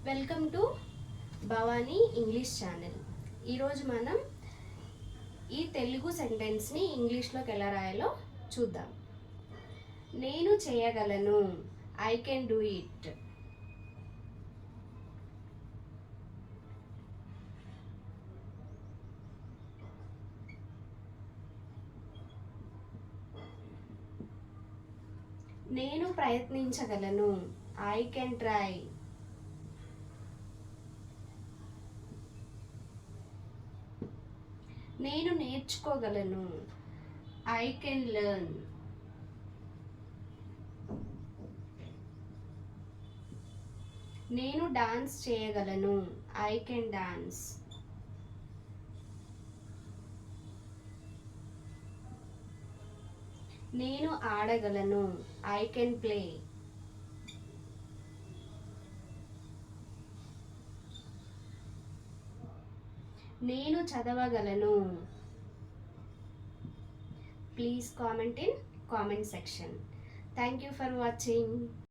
Welcome to Bhavani English channel. ఈరోజు మనం ఈ తెలుగు సెంటెన్స్ని ఇంగ్లీష్లోకి ఎలా రాయాలో చూద్దాం. నేను చేయగలను, ఐ కెన్ డూ ఇట్. నేను ప్రయత్నించగలను, ఐ కెన్ ట్రై. నేను నేర్చుకోగలను, ఐ కెన్ లెర్న్. నేను డాన్స్ చేయగలను, ఐ కెన్ డాన్స్. నేను ఆడగలను, ఐ కెన్ ప్లే. నేను చదవగలను. Please comment in comment section. Thank you for watching.